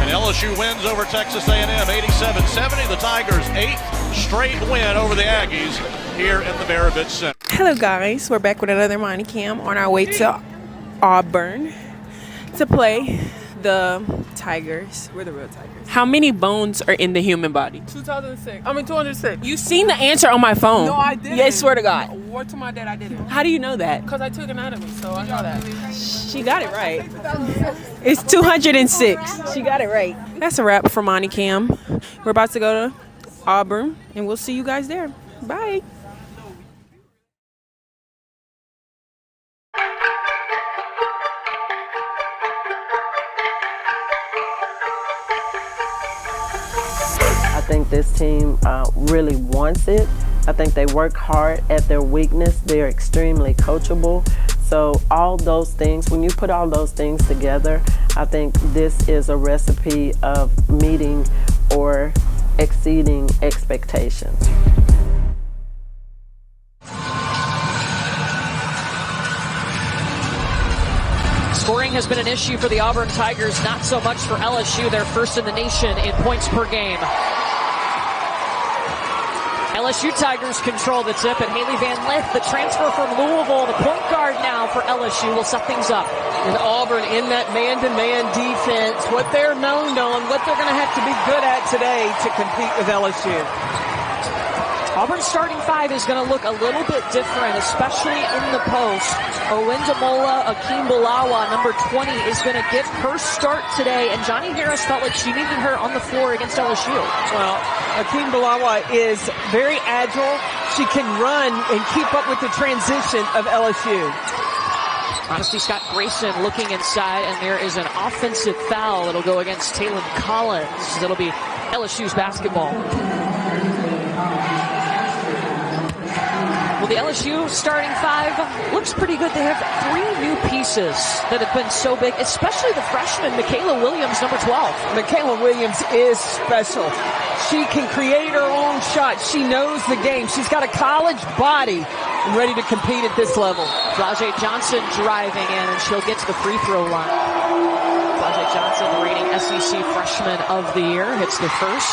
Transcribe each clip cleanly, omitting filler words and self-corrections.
And LSU wins over Texas A&M 87-70. The Tigers' 8th straight win over the Aggies here in the Maravich Center. Hello guys, we're back with another Monty Cam on our way to Auburn to play the Tigers. We're the real Tigers. How many bones are in the human body? 206. You seen the answer on my phone. No, I didn't. Yes, swear to God. Word to my dad, I didn't. How do you know that? Because I took anatomy, so I know that. She got it right. It's 206. She got it right. That's a wrap for Monty Cam. We're about to go to Auburn, and we'll see you guys there. Bye. I think this team really wants it. I think they work hard at their weakness. They're extremely coachable. So all those things, when you put all those things together, I think this is a recipe of meeting or exceeding expectations. Scoring has been an issue for the Auburn Tigers, not so much for LSU. They're first in the nation in points per game. LSU Tigers control the tip, and Haley Van Lith, the transfer from Louisville, the point guard now for LSU, will set things up. And Auburn in that man-to-man defense, what they're known on, what they're going to have to be good at today to compete with LSU. Auburn's starting five is going to look a little bit different, especially in the post. Owindamola Akinbulawa, number 20, is going to get her start today, and Johnnie Harris felt like she needed her on the floor against LSU. Well, Akinbulawa is very agile. She can run and keep up with the transition of LSU. Honesty Scott-Grayson looking inside, and there is an offensive foul. It'll go against Taylen Collins. It'll be LSU's basketball. Well, the LSU starting five looks pretty good. They have three new pieces that have been so big, especially the freshman, Michaela Williams, number 12. Michaela Williams is special. She can create her own shot. She knows the game. She's got a college body and ready to compete at this level. Flau'jae Johnson driving in, and she'll get to the free throw line. Flau'jae Johnson, the reigning SEC freshman of the year, hits the first.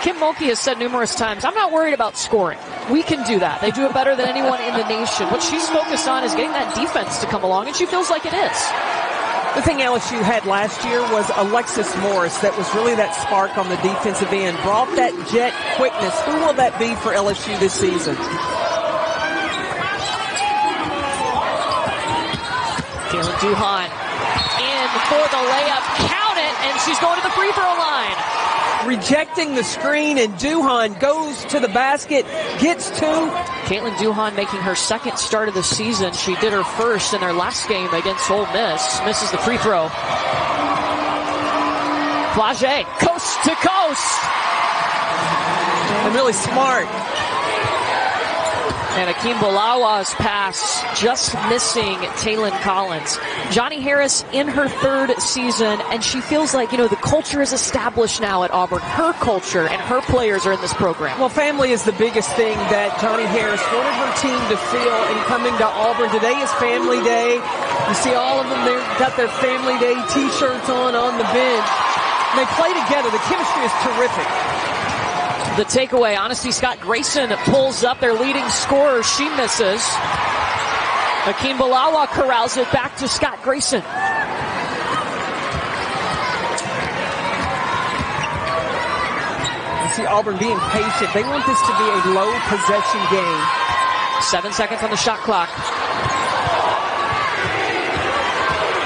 Kim Mulkey has said numerous times, I'm not worried about scoring. We can do that. They do it better than anyone in the nation. What she's focused on is getting that defense to come along, and she feels like it is. The thing LSU had last year was Alexis Morris. That was really that spark on the defensive end. Brought that jet quickness. Who will that be for LSU this season? Kayla Duhan in for the layup. Count it, and she's going to the free throw line. Rejecting the screen, and Duhan goes to the basket, gets two. Caitlin Duhan making her second start of the season. She did her first in their last game against Ole Miss. Misses the free throw. Flau'jae, coast to coast. And really smart. And Akinbulawa's pass just missing Taylen Collins. Johnnie Harris in her third season, and she feels like, the culture is established now at Auburn. Her culture and her players are in this program. Well, family is the biggest thing that Johnnie Harris wanted her team to feel in coming to Auburn. Today is family day. You see all of them, they've got their family day t-shirts on the bench. And they play together. The chemistry is terrific. The takeaway, Honesty Scott-Grayson pulls up their leading scorer. She misses. Akinbulawa corrals it back to Scott-Grayson. You see Auburn being patient. They want this to be a low possession game. 7 seconds on the shot clock.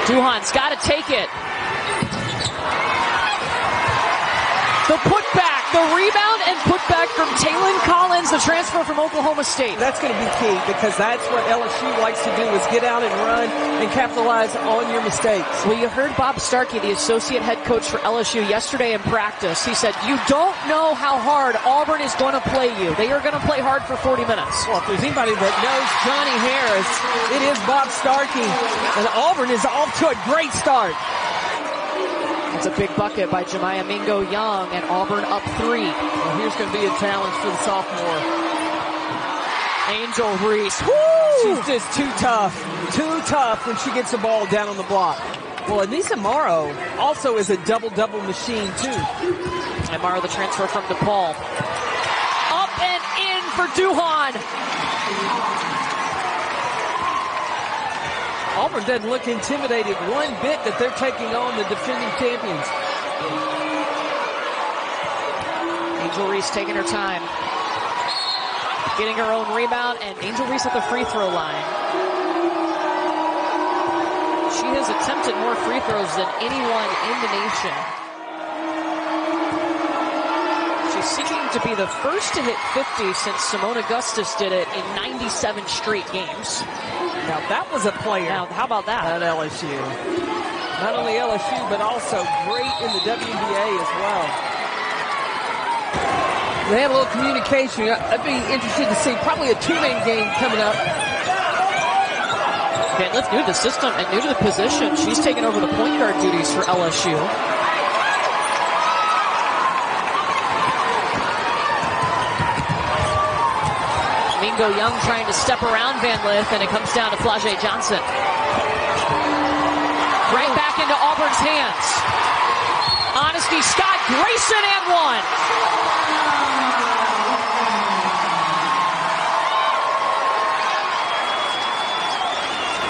Duhan's got to take it. The putback, the rebound and putback from Taylen Collins, the transfer from Oklahoma State. That's going to be key, because that's what LSU likes to do, is get out and run and capitalize on your mistakes. Well, you heard Bob Starkey, the associate head coach for LSU, yesterday in practice. He said, you don't know how hard Auburn is going to play you. They are going to play hard for 40 minutes. Well, if there's anybody that knows Johnnie Harris, it is Bob Starkey. And Auburn is off to a great start. It's a big bucket by JaMya Mingo-Young, and Auburn up 3. Well, here's going to be a challenge for the sophomore. Angel Reese. Woo! She's just too tough when she gets the ball down on the block. Well, Anissa Morrow also is a double-double machine, too. And Morrow, the transfer from DePaul. Up and in for Duhon. Auburn doesn't look intimidated one bit that they're taking on the defending champions. Angel Reese taking her time. Getting her own rebound, and Angel Reese at the free throw line. She has attempted more free throws than anyone in the nation. She's seeking to be the first to hit 50 since Simone Augustus did it in 97 straight games. Now that was a player. Now, how about that? At LSU. Not only LSU, but also great in the WNBA as well. They have a little communication. I'd be interested to see probably a two-man game coming up. Van Lith, new to the system and new to the position. She's taken over the point guard duties for LSU. Mingo-Young trying to step around Van Lith, and it comes down to Flau'jae Johnson. Right back into Auburn's hands. Honesty Scott-Grayson and one.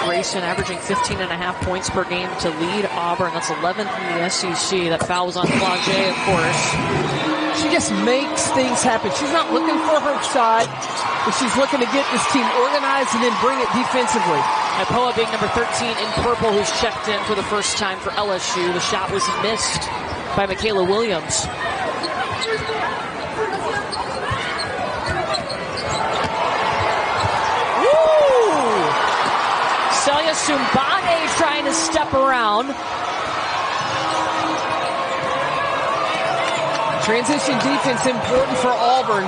Grayson averaging 15.5 points per game to lead Auburn. That's 11th in the SEC. That foul was on Flau'jae, of course. She just makes things happen. She's not looking for her shot, but she's looking to get this team organized and then bring it defensively. Poa being number 13 in purple, who's checked in for the first time for LSU. The shot was missed by Michaela Williams. Celia Sumbane trying to step around. Transition defense important for Auburn.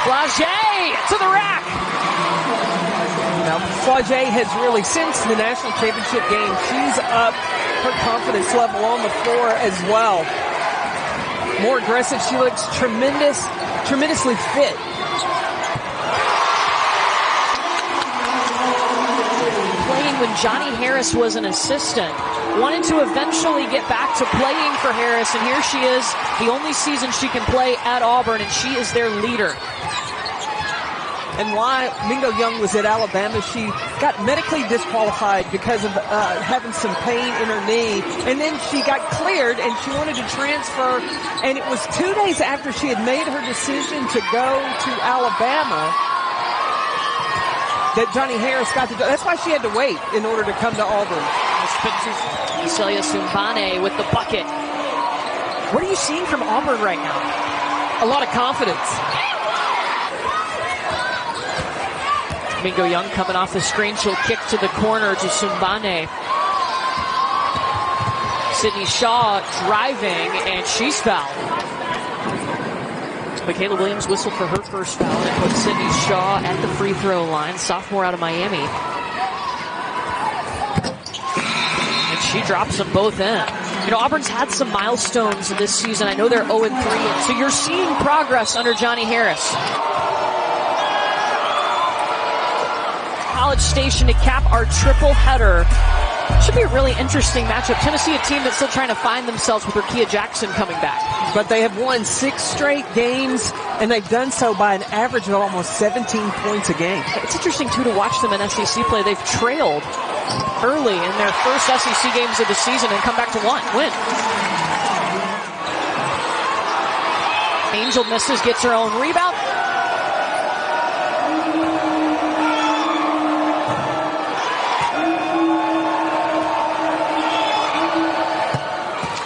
Flau'jae to the rack. Now, Flau'jae has really, since the national championship game, she's up her confidence level on the floor as well. More aggressive. She looks tremendously fit. Playing when Johnnie Harris was an assistant. Wanted to eventually get back to playing for Harris, and here she is, the only season she can play at Auburn, and she is their leader. And while Mingo-Young was at Alabama, she got medically disqualified because of having some pain in her knee. And then she got cleared and she wanted to transfer. And it was 2 days after she had made her decision to go to Alabama that Johnnie Harris got to go. That's why she had to wait in order to come to Auburn. Celia Sumbane with the bucket. What are you seeing from Auburn right now? A lot of confidence. Mingo-Young coming off the screen. She'll kick to the corner to Sumbane. Sydney Shaw driving, and she's fouled. Michaela Williams whistled for her first foul and put Sydney Shaw at the free throw line, sophomore out of Miami. And she drops them both in. You know, Auburn's had some milestones this season. I know they're 0-3, so you're seeing progress under Johnnie Harris. College Station to cap our triple header. Should be a really interesting matchup. Tennessee, a team that's still trying to find themselves with Rakia Jackson coming back. But they have won 6 straight games, and they've done so by an average of almost 17 points a game. It's interesting, too, to watch them in SEC play. They've trailed early in their first SEC games of the season and come back to win. Angel misses, gets her own rebound.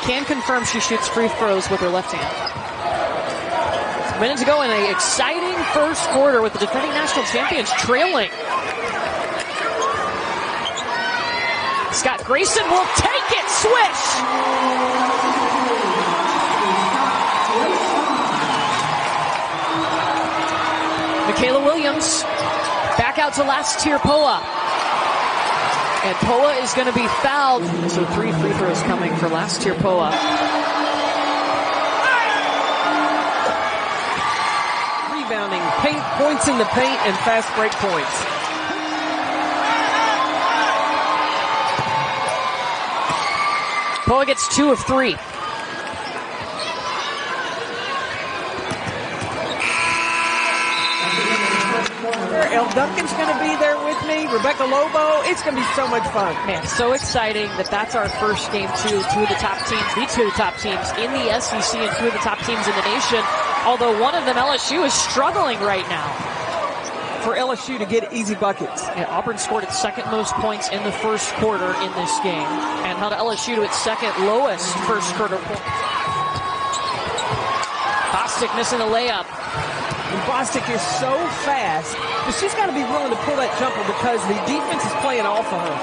Can confirm she shoots free throws with her left hand. Minutes ago in an exciting first quarter with the defending national champions trailing. Scott-Grayson will take it, swish! Michaela Williams back out to last tier Poa. And Poa is going to be fouled. So 3 free throws coming for last tier Poa. Rebounding, paint points in the paint, and fast break points. Boa gets 2 of 3. El Duncan's going to be there with me. Rebecca Lobo. It's going to be so much fun. Man, so exciting that's our first game, too. Two of the top teams, the two top teams in the SEC and two of the top teams in the nation. Although one of them, LSU, is struggling right now. For LSU to get easy buckets. Yeah, Auburn scored its second most points in the first quarter in this game and held LSU to its second lowest first quarter points. Bostic missing a layup. And Bostic is so fast, but she's got to be willing to pull that jumper because the defense is playing off of her.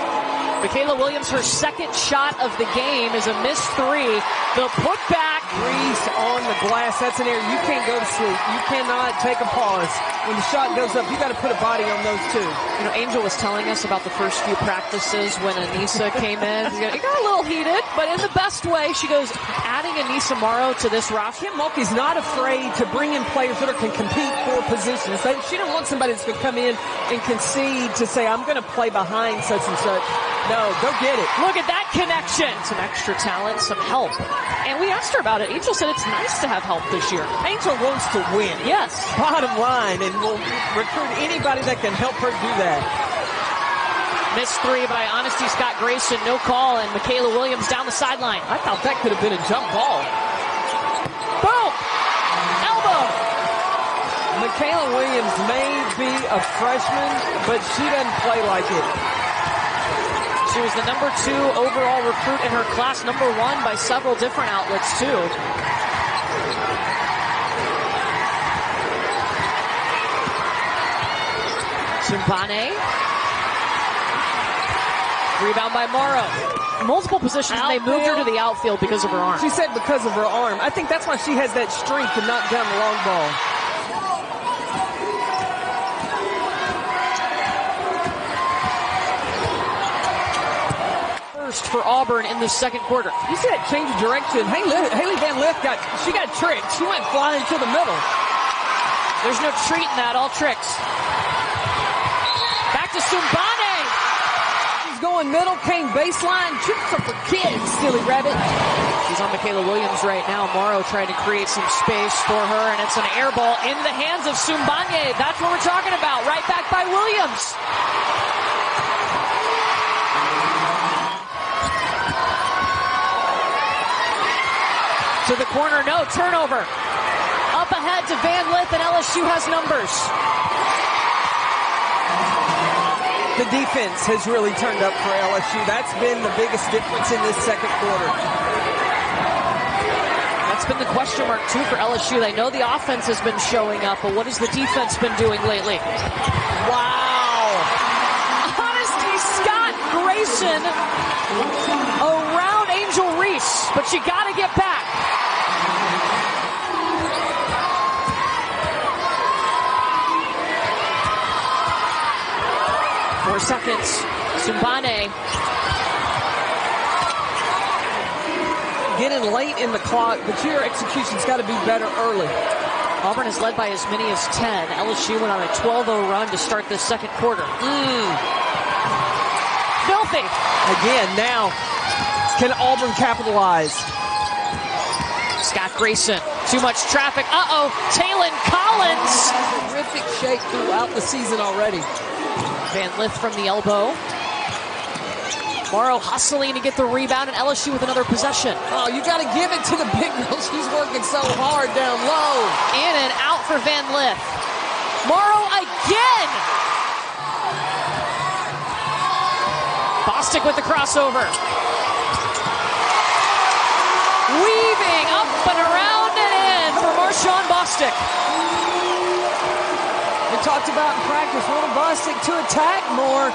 Michaela Williams, her second shot of the game is a missed 3. The putback. Reese on the glass. That's an error. You can't go to sleep. You cannot take a pause. When the shot goes up, you got to put a body on those two. You know, Angel was telling us about the first few practices when Anissa came in. It got a little heated, but in the best way. She goes, adding Anissa Morrow to this roster. Kim Mulkey's not afraid to bring in players that can compete for positions. She don't want somebody that's going to come in and concede to say, I'm going to play behind such and such. No, go get it. Look at that connection. Some extra talent, some help. And we asked her about it. Angel said it's nice to have help this year. Angel wants to win. Yes. Bottom line, and will recruit anybody that can help her do that. Missed 3 by Honesty Scott-Grayson. No call, and Michaela Williams down the sideline. I thought that could have been a jump ball. Boom! Elbow! Michaela Williams may be a freshman, but she doesn't play like it. She was the number 2 overall recruit in her class, number 1 by several different outlets, too. Sumbane. Rebound by Morrow. Multiple positions, and they moved her to the outfield because of her arm. She said because of her arm. I think that's why she has that strength to knock down the long ball. For Auburn in the second quarter. You see that change of direction. Haley Van Lith got tricked. She went flying to the middle. There's no treat in that, all tricks. Back to Sumbane. She's going middle, came baseline. Tricks are for kids, silly rabbit. She's on Michaela Williams right now. Morrow trying to create some space for her, and it's an air ball into the hands of Sumbane. That's what we're talking about. Right back by Williams. To the corner, no, turnover. Up ahead to Van Lith, and LSU has numbers. The defense has really turned up for LSU. That's been the biggest difference in this second quarter. That's been the question mark, too, for LSU. They know the offense has been showing up, but what has the defense been doing lately? Wow. Honesty Scott-Grayson around Angel Reese, but you got to get back. 4 seconds. Sumbane. Getting late in the clock, but your execution's got to be better early. Auburn is led by as many as 10. LSU went on a 12-0 run to start this second quarter. Filthy. Again, now, can Auburn capitalize? Scott-Grayson. Too much traffic. Uh-oh. Taylen Collins. Terrific shape throughout the season already. Van Lith from the elbow. Morrow hustling to get the rebound, and LSU with another possession. Oh, you got to give it to the big girl. She's working so hard down low. In and out for Van Lith. Morrow again. Bostic with the crossover. Weaving up and around and in for Marshawn Bostic. We talked about in practice, wanting Bostic to attack more.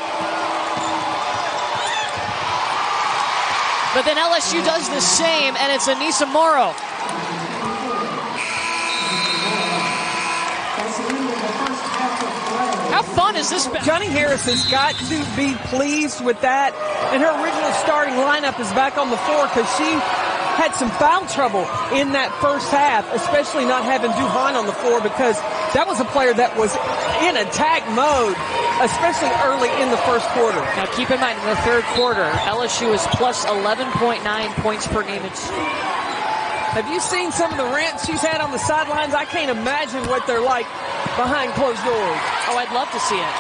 But then LSU does the same, and it's Anissa Morrow. How fun is this? Johnnie Harris has got to be pleased with that. And her original starting lineup is back on the floor because she had some foul trouble in that first half, especially not having Duhon on the floor because that was a player that was in attack mode, especially early in the first quarter. Now keep in mind, in the third quarter, LSU is plus 11.9 points per game. Have you seen some of the rants she's had on the sidelines? I can't imagine what they're like behind closed doors. Oh, I'd love to see it.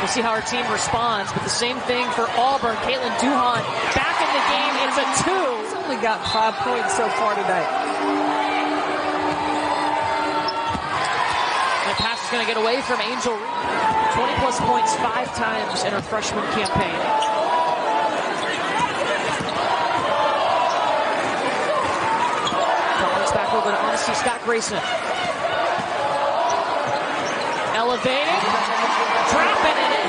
We'll see how our team responds, but the same thing for Auburn. Caitlin Duhan back in the game. It's a 2. He's only got 5 points so far today. And the pass is going to get away from Angel Reese. 20-plus points 5 times in her freshman campaign. Collins back over to Honesty Scott-Grayson. Elevating. Dropping it in.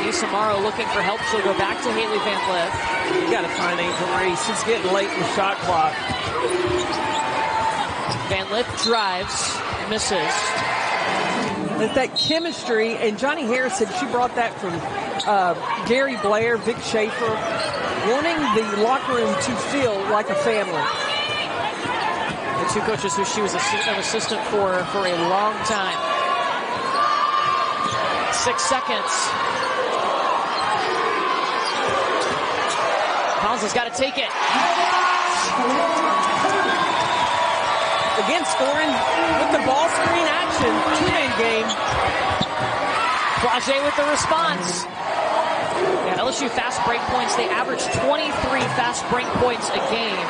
Denise Amaro looking for help. She'll go back to Haley Van Lith. You got to find Angel Reese. It's getting late in the shot clock. Van Lith drives, misses. It's that chemistry, and Johnnie Harris said she brought that from Gary Blair, Vic Schaefer, wanting the locker room to feel like a family. The two coaches who she was an assistant for a long time. 6 seconds. Collins has got to take it. Again, scoring with the ball screen action, two-man game. Flage with the response. Yeah, LSU fast break points. They average 23 fast break points a game.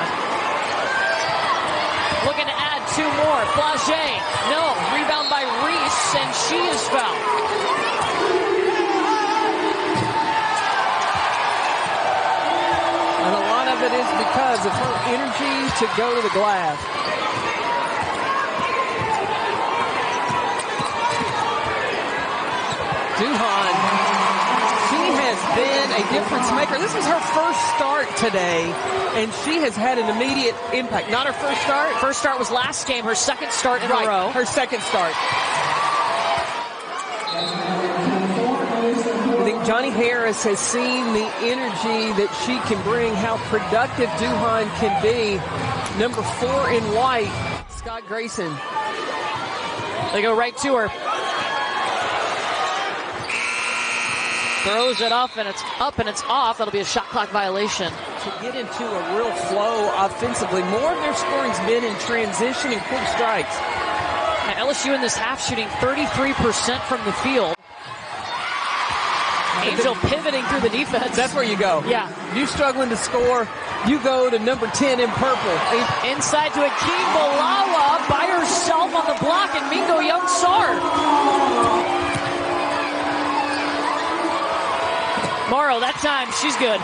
Looking to add 2 more. Flage, no. Rebound by Reese, and she is fouled. And a lot of it is because of her energy to go to the glass. Duhan, she has been a difference maker. This is her first start today, and she has had an immediate impact. Not her first start. First start was last game, her second start in Right, a row. her second start. I think Johnnie Harris has seen the energy that she can bring, how productive Duhan can be. Number 4 in white, Scott-Grayson. They go right to her. Throws it up, and it's up and it's off. That'll be a shot clock violation. To get into a real flow offensively, more of their scoring's been in transition and quick strikes. Now, LSU in this half shooting 33% from the field. Angel pivoting through the defense. That's where you go. Yeah. You're struggling to score, you go to number 10 in purple. Inside to Akeem Balawa by herself on the block, and Mingo-Young saw her. Morrow, that time, she's good.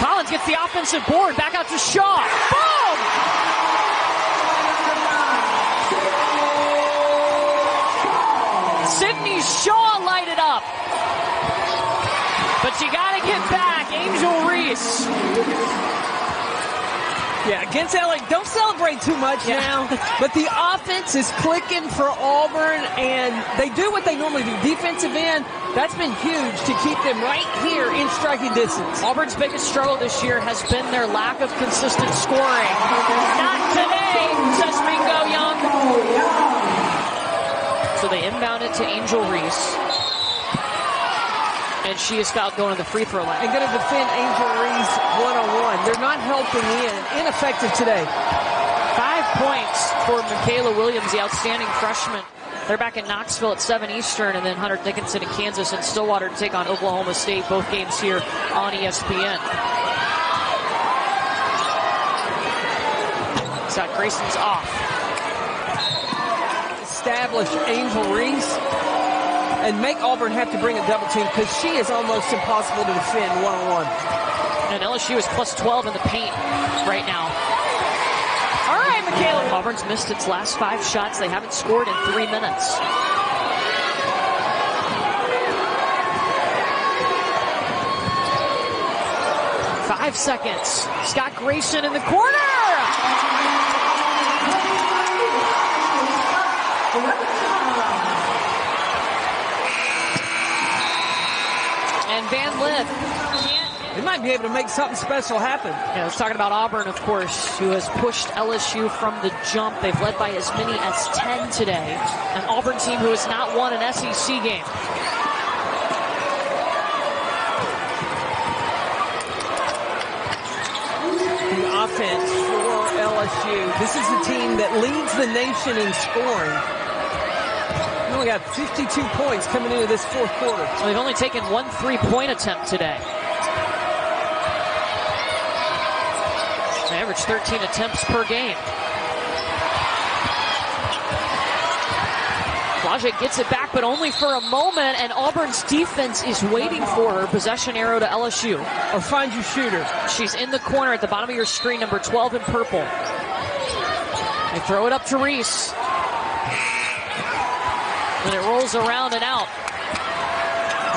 Collins gets the offensive board, back out to Shaw. Boom! Sydney Shaw lighted up. But you gotta get back, Angel Reese. Yeah, against LA, don't celebrate too much now. But the offense is clicking for Auburn, and they do what they normally do. Defensive end, that's been huge to keep them right here in striking distance. Auburn's biggest struggle this year has been their lack of consistent scoring. Not today, says Mingo-Young. So they inbound it to Angel Reese. And she is fouled going to the free throw line. And going to defend Angel Reese one-on-one. They're not helping in. Ineffective today. 5 points for Michaela Williams, the outstanding freshman. They're back in Knoxville at 7 Eastern, and then Hunter Dickinson in Kansas and Stillwater to take on Oklahoma State. Both games here on ESPN. Scott-Grayson's off. Establish Angel Reese and make Auburn have to bring a double team because she is almost impossible to defend one-on-one. And LSU is plus 12 in the paint right now. All right, Michaela. Auburn's missed its last 5 shots. They haven't scored in 3 minutes. Five seconds. Scott-Grayson in the corner. Lith. They might be able to make something special happen. Yeah, I was talking about Auburn, of course, who has pushed LSU from the jump. They've led by as many as 10 today. An Auburn team who has not won an SEC game. The offense for LSU. This is the team that leads the nation in scoring. We only got 52 points coming into this fourth quarter. So they've only taken one 3-point attempt today. They average 13 attempts per game. Flau'jae gets it back, but only for a moment, and Auburn's defense is waiting for her. Possession arrow to LSU. Or find your shooter. She's in the corner at the bottom of your screen, number 12 in purple. They throw it up to Reese. And it rolls around and out.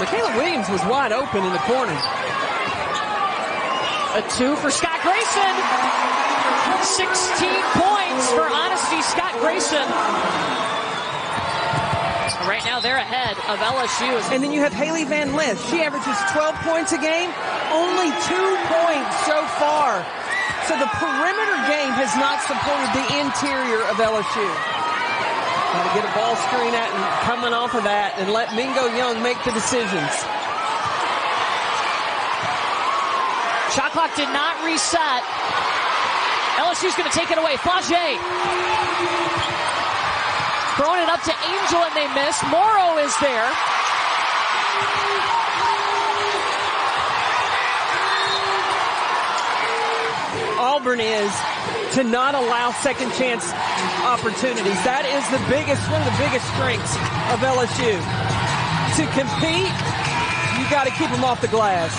Michaela Williams was wide open in the corner. A 2 for Scott-Grayson. 16 points for Honesty Scott-Grayson. Right now they're ahead of LSU. And then you have Haley Van Lith. She averages 12 points a game. Only 2 points so far. So the perimeter game has not supported the interior of LSU. Got to get a ball screen at and coming off of that and let Mingo-Young make the decisions. Shot clock did not reset. LSU's going to take it away. Flau'jae throwing it up to Angel, and they miss. Morrow is there. Auburn is to not allow second chance opportunities. That is one of the biggest strengths of LSU. To compete, you got to keep them off the glass.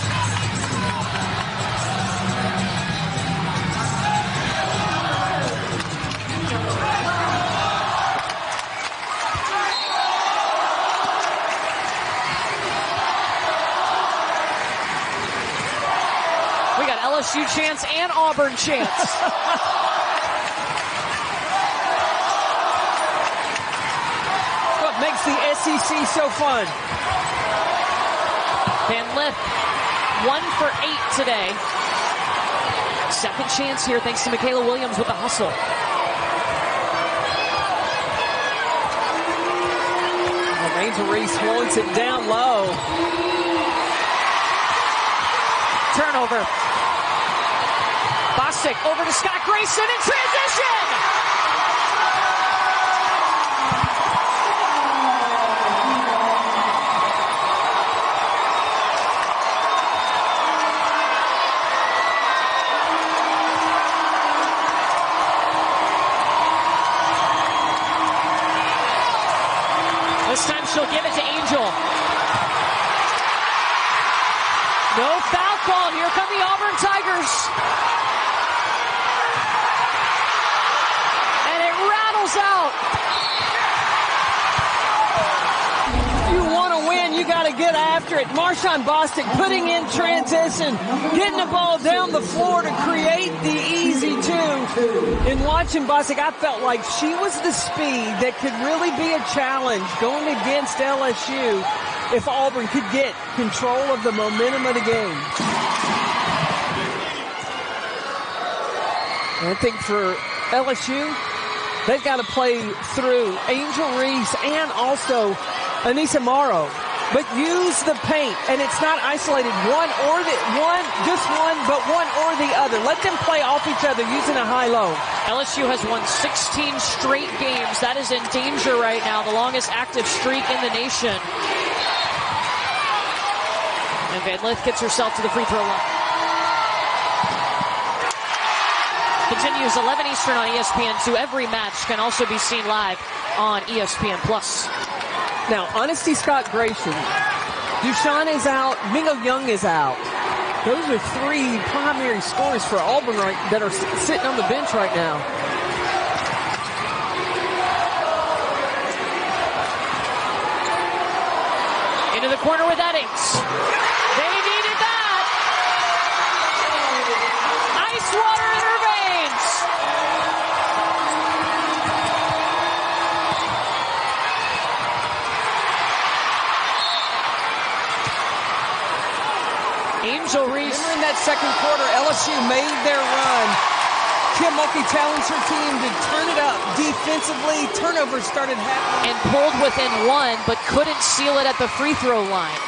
LSU chance and Auburn chance. What makes the SEC so fun? Van Lith, 1 for 8 today. Second chance here thanks to Michaela Williams with the hustle. Angel Reese wants it down low. Turnover. Bostic over to Scott-Grayson in transition! This time she'll give it to Angel. No foul call. Here come the Auburn Tigers. And it rattles out. You want to win, you got to get after it. Marshawn Bostic putting in transition, getting the ball down the floor to create the easy 2. In watching Bostic, I felt like she was the speed that could really be a challenge going against LSU if Auburn could get control of the momentum of the game. And I think for LSU, they've got to play through Angel Reese and also Anissa Morrow, but use the paint, and it's not isolated one, but one or the other. Let them play off each other using a high-low. LSU has won 16 straight games. That is in danger right now, the longest active streak in the nation. And Van Lith gets herself to the free throw line. Continues 11 Eastern on ESPN2. Every match can also be seen live on ESPN+. Now, Honesty Scott-Grayson, Dushan is out, Mingo-Young is out. Those are 3 primary scorers for Auburn that are sitting on the bench right now. Into the corner with Eddings. They needed that. Ice water in her veins. Remember in that second quarter, LSU made their run. Kim Mulkey challenged her team to turn it up defensively. Turnovers started happening. And pulled within one, but couldn't seal it at the free throw line.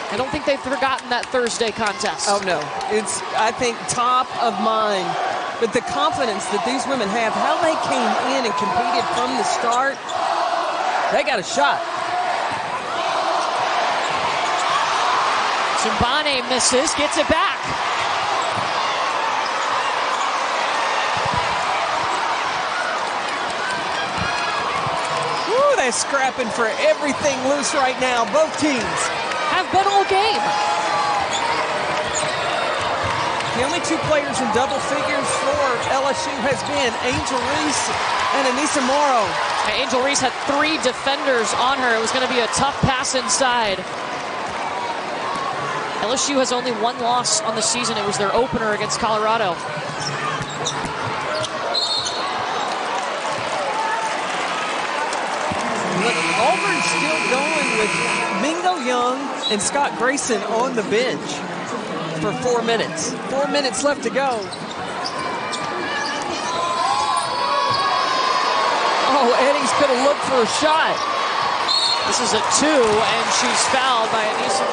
I don't think they've forgotten that Thursday contest. Oh, no. It's, I think, top of mind. But the confidence that these women have, how they came in and competed from the start, they got a shot. Zimbane misses, gets it back. Woo, they're scrapping for everything loose right now. Both teams have been all game. The only two players in double figures for LSU has been Angel Reese and Anissa Morrow. Angel Reese had 3 defenders on her. It was going to be a tough pass inside. LSU has only 1 loss on the season. It was their opener against Colorado. Look, Auburn's still going with Mingo-Young and Scott-Grayson on the bench for 4 minutes. 4 minutes left to go. Oh, Eddie's going to look for a shot. This is a 2, and she's fouled by Anissa.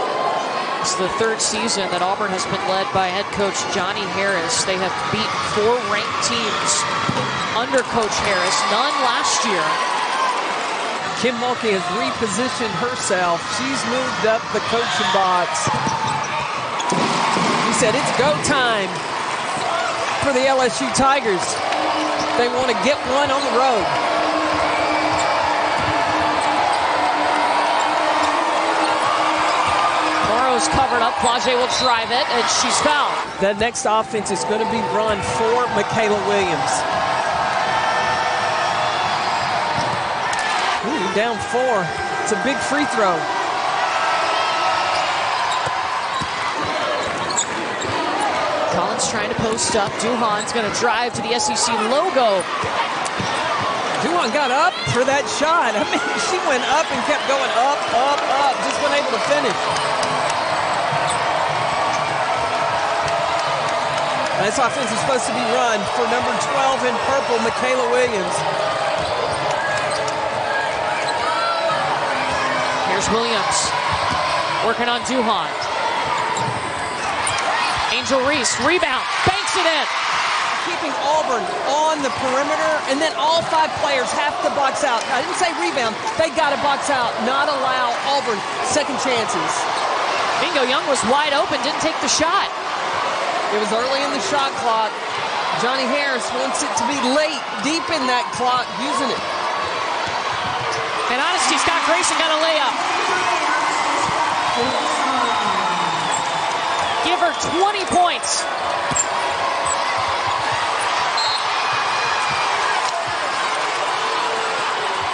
This is the 3rd season that Auburn has been led by head coach Johnnie Harris. They have beaten 4 ranked teams under Coach Harris, none last year. Kim Mulkey has repositioned herself. She's moved up the coaching box. He said it's go time for the LSU Tigers. They want to get one on the road. Morrow's covered up. Flage will drive it, and she's fouled. The next offense is going to be run for Michaela Williams. Ooh, down 4. It's a big free throw. Collins trying to post up. Duhan's going to drive to the SEC logo. Duhan got up for that shot. I mean, she went up and kept going up, up, up. Just wasn't able to finish. This offense is supposed to be run for number 12 in purple, Michaela Williams. Here's Williams working on Duhan. Angel Reese, rebound, banks it in. Keeping Auburn on the perimeter, and then all 5 players have to box out. I didn't say rebound. They got to box out, not allow Auburn second chances. Mingo-Young was wide open, didn't take the shot. It was early in the shot clock. Johnnie Harris wants it to be late, deep in that clock, using it. And Honesty Scott-Grayson got a layup. Give her 20 points.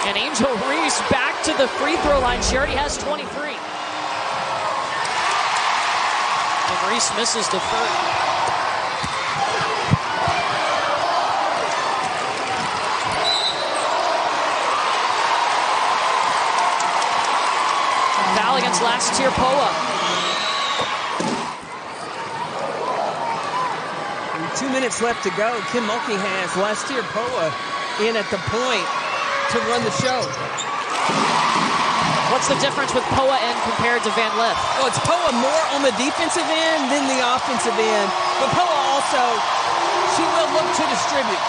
And Angel Reese back to the free throw line. She already has 23. And Reese misses the third. Foul against last tier Poa. 2 minutes left to go. Kim Mulkey has last year Poa in at the point to run the show. What's the difference with Poa end compared to Van Lith? Well, it's Poa more on the defensive end than the offensive end. But Poa also, she will look to distribute.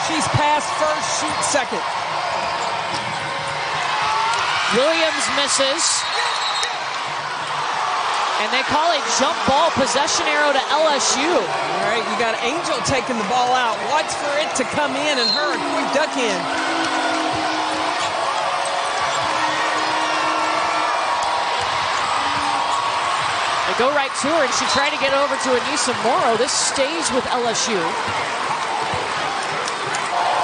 She's pass first, shoot second. Williams misses. And they call a jump ball possession arrow to LSU. All right, you got Angel taking the ball out. Watch for it to come in and her duck in. They go right to her, and she tried to get over to Anissa Morrow. This stays with LSU.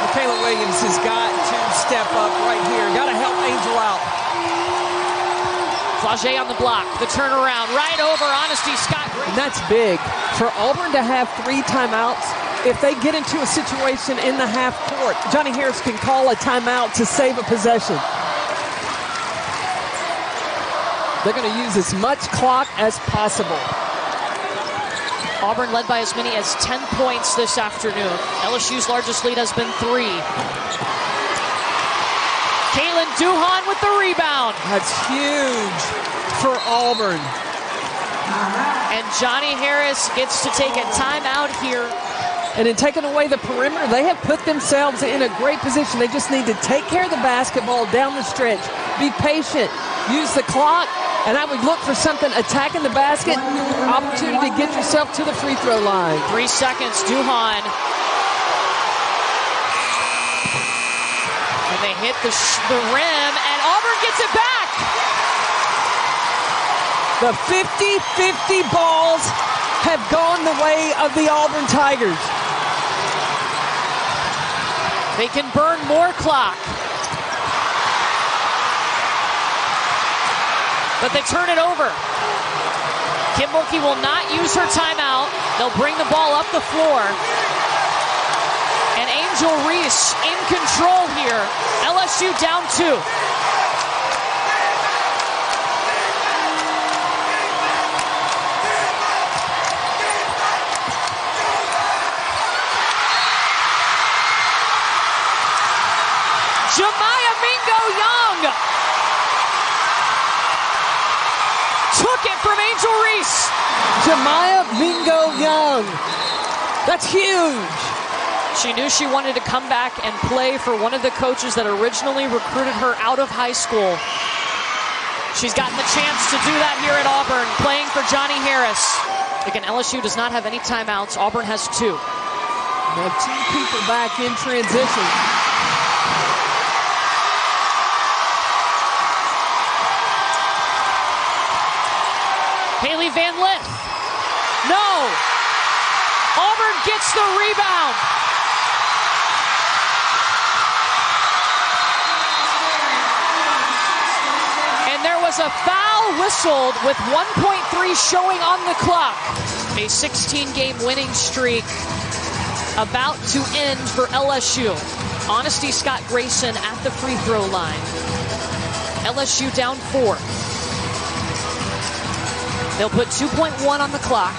Michaela Williams has got to step up right here. Got to help Angel out. Flage on the block. The turnaround right over Honesty Scott-Grayson. And that's big. For Auburn to have 3 timeouts, if they get into a situation in the half court, Johnnie Harris can call a timeout to save a possession. They're going to use as much clock as possible. Auburn led by as many as 10 points this afternoon. LSU's largest lead has been 3. Caitlin Duhan with the rebound. That's huge for Auburn. And Johnnie Harris gets to take a timeout here. And in taking away the perimeter, they have put themselves in a great position. They just need to take care of the basketball down the stretch. Be patient. Use the clock. And I would look for something attacking the basket. Opportunity to get yourself to the free throw line. 3 seconds, Duhan. And they hit the rim, and Auburn gets it back. The 50-50 balls have gone the way of the Auburn Tigers. They can burn more clock. But they turn it over. Kim Mulkey will not use her timeout. They'll bring the ball up the floor. And Angel Reese in control here. LSU down 2. JaMya Mingo-Young took it from Angel Reese. JaMya Mingo-Young. That's huge. She knew she wanted to come back and play for one of the coaches that originally recruited her out of high school. She's gotten the chance to do that here at Auburn, playing for Johnnie Harris. Again, LSU does not have any timeouts. Auburn has 2. They have 2 people back in transition. Haley Van Lith. No. Auburn gets the rebound. And there was a foul whistled with 1.3 showing on the clock. A 16-game winning streak about to end for LSU. Honesty Scott-Grayson at the free throw line. LSU down 4. They'll put 2.1 on the clock.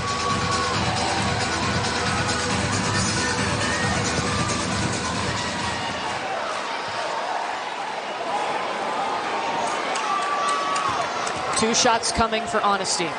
Two shots coming for Honesty.